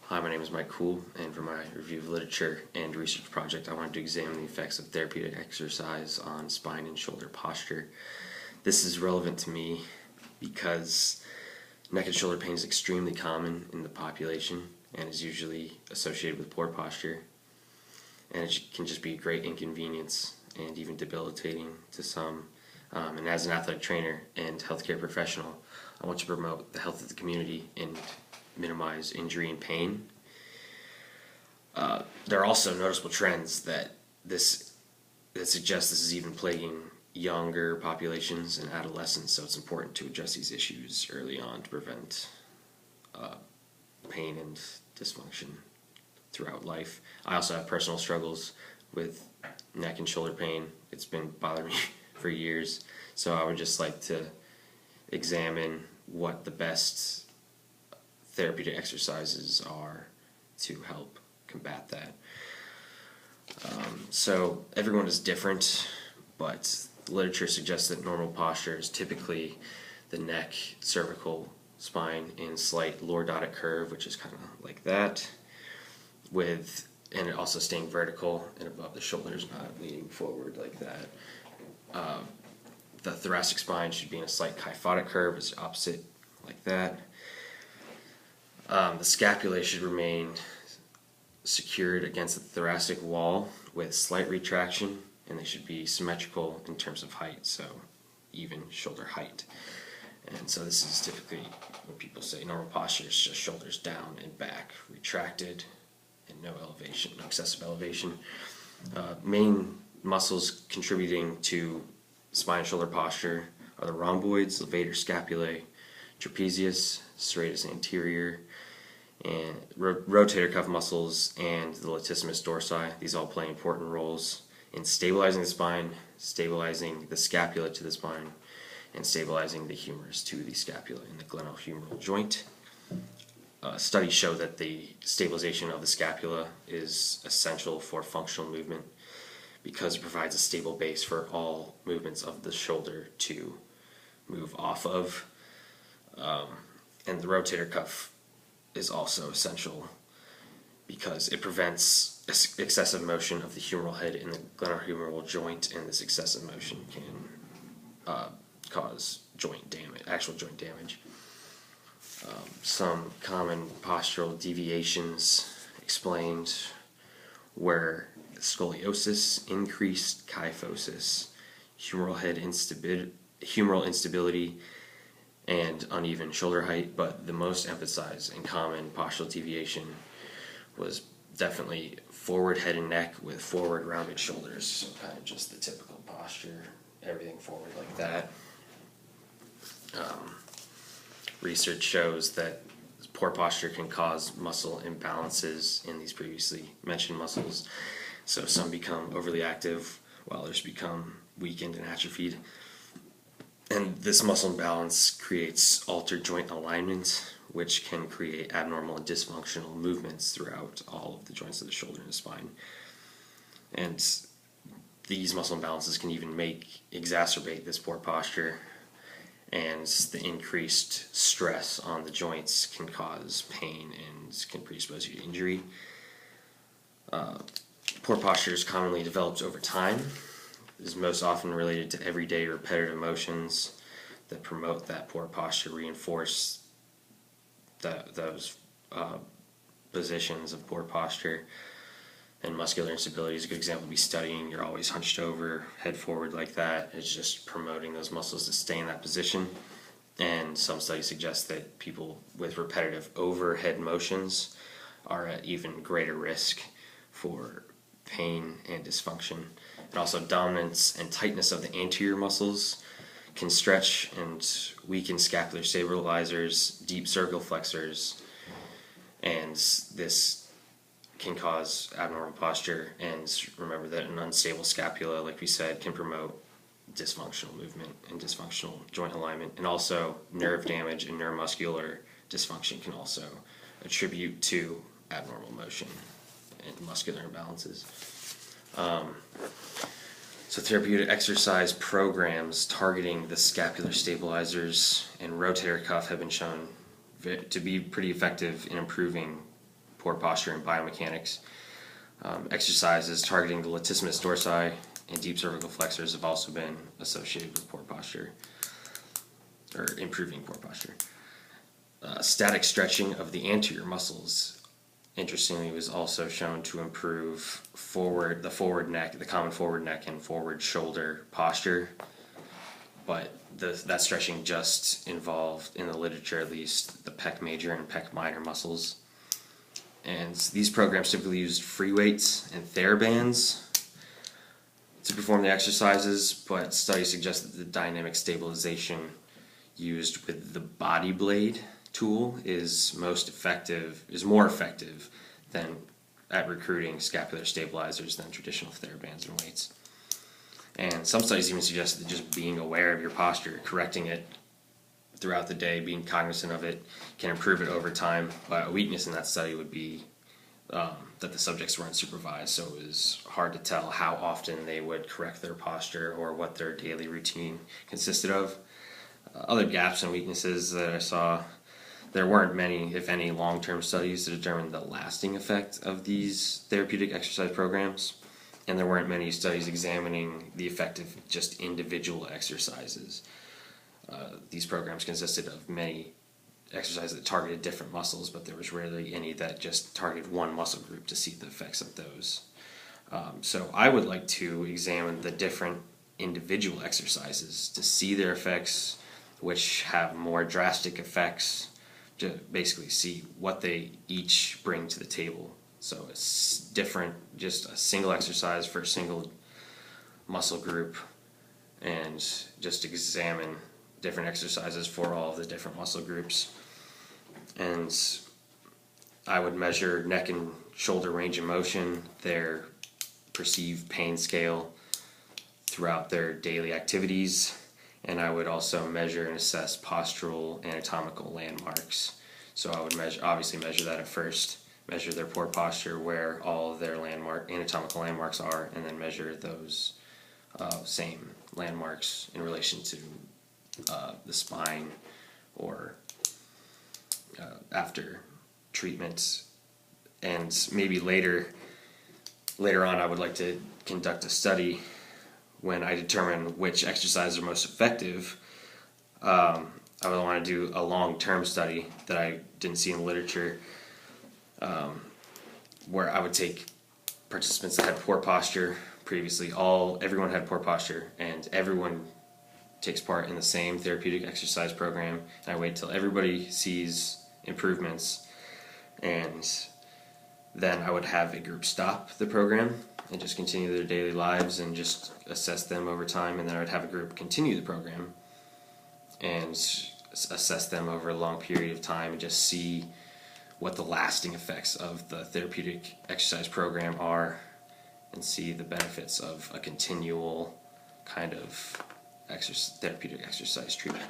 Hi, my name is MCool, and for my review of literature and research project, I wanted to examine the effects of therapeutic exercise on spine and shoulder posture. This is relevant to me because neck and shoulder pain is extremely common in the population and is usually associated with poor posture, and it can just be a great inconvenience and even debilitating to some. And as an athletic trainer and healthcare professional, I want to promote the health of the community and minimize injury and pain. There are also noticeable trends that suggest this is even plaguing younger populations and adolescents, so it's important to address these issues early on to prevent pain and dysfunction throughout life. I also have personal struggles with neck and shoulder pain. It's been bothering me for years, so I would just like to examine what the best therapeutic exercises are to help combat that. So everyone is different, but the literature suggests that normal posture is typically the neck, cervical, spine, and slight lordotic curve, which is kind of like that, and it also staying vertical and above the shoulders, not leaning forward like that. The thoracic spine should be in a slight kyphotic curve, it's opposite like that. The scapula should remain secured against the thoracic wall with slight retraction, and they should be symmetrical in terms of height, so even shoulder height. And so this is typically when people say normal posture is just shoulders down and back, retracted, and no elevation, no excessive elevation. Main muscles contributing to spine and shoulder posture are the rhomboids, levator scapulae, trapezius, serratus anterior, and rotator cuff muscles, and the latissimus dorsi. These all play important roles in stabilizing the spine, stabilizing the scapula to the spine, and stabilizing the humerus to the scapula in the glenohumeral joint. Studies show that the stabilization of the scapula is essential for functional movement because it provides a stable base for all movements of the shoulder to move off of. And the rotator cuff is also essential because it prevents excessive motion of the humeral head in the glenohumeral joint, and this excessive motion can cause actual joint damage. Some common postural deviations explained were scoliosis, increased kyphosis, humeral instability, and uneven shoulder height, but the most emphasized and common postural deviation was definitely forward head and neck with forward rounded shoulders, so kind of just the typical posture, everything forward like that. Research shows that poor posture can cause muscle imbalances in these previously mentioned muscles, so some become overly active while others become weakened and atrophied. And this muscle imbalance creates altered joint alignment, which can create abnormal and dysfunctional movements throughout all of the joints of the shoulder and the spine. And these muscle imbalances can even exacerbate this poor posture, and the increased stress on the joints can cause pain and can predispose you to injury. Poor posture is commonly developed over time. It is most often related to everyday repetitive motions that promote that poor posture, reinforce those positions of poor posture. And muscular instability is a good example to be studying. You're always hunched over, head forward like that. It's just promoting those muscles to stay in that position. And some studies suggest that people with repetitive overhead motions are at even greater risk for pain and dysfunction. And also dominance and tightness of the anterior muscles can stretch and weaken scapular stabilizers, deep cervical flexors, and this can cause abnormal posture. And remember that an unstable scapula, like we said, can promote dysfunctional movement and dysfunctional joint alignment, and also nerve damage and neuromuscular dysfunction can also attribute to abnormal motion and muscular imbalances. So therapeutic exercise programs targeting the scapular stabilizers and rotator cuff have been shown to be pretty effective in improving poor posture and biomechanics. Exercises targeting the latissimus dorsi and deep cervical flexors have also been associated with poor posture, or improving poor posture. Static stretching of the anterior muscles, interestingly, was also shown to improve the forward neck, the common forward neck and forward shoulder posture. But that stretching just involved, in the literature at least, the pec major and pec minor muscles. And these programs typically used free weights and TheraBands to perform the exercises, but studies suggest that the dynamic stabilization used with the body blade tool is more effective than at recruiting scapular stabilizers than traditional TheraBands and weights. And some studies even suggest that just being aware of your posture, correcting it throughout the day, being cognizant of it, can improve it over time. But a weakness in that study would be that the subjects weren't supervised, so it was hard to tell how often they would correct their posture or what their daily routine consisted of. Other gaps and weaknesses that I saw, there weren't many, if any, long-term studies to determine the lasting effect of these therapeutic exercise programs, and there weren't many studies examining the effect of just individual exercises. These programs consisted of many exercises that targeted different muscles, but there was rarely any that just targeted one muscle group to see the effects of those. So I would like to examine the different individual exercises to see their effects, which have more drastic effects, to basically see what they each bring to the table. So it's different, just a single exercise for a single muscle group, and just examine different exercises for all of the different muscle groups. And I would measure neck and shoulder range of motion, their perceived pain scale throughout their daily activities, and I would also measure and assess postural anatomical landmarks. So I would obviously measure that at first, measure their poor posture, where all of their anatomical landmarks are, and then measure those same landmarks in relation to the spine, or after treatment. And maybe later on I would like to conduct a study when I determine which exercises are most effective. I would want to do a long-term study that I didn't see in the literature, where I would take participants that had poor posture previously. Everyone had poor posture, and everyone takes part in the same therapeutic exercise program, and I wait till everybody sees improvements, and then I would have a group stop the program and just continue their daily lives and just assess them over time, and then I would have a group continue the program and assess them over a long period of time and just see what the lasting effects of the therapeutic exercise program are, and see the benefits of a continual kind of therapeutic exercise treatment.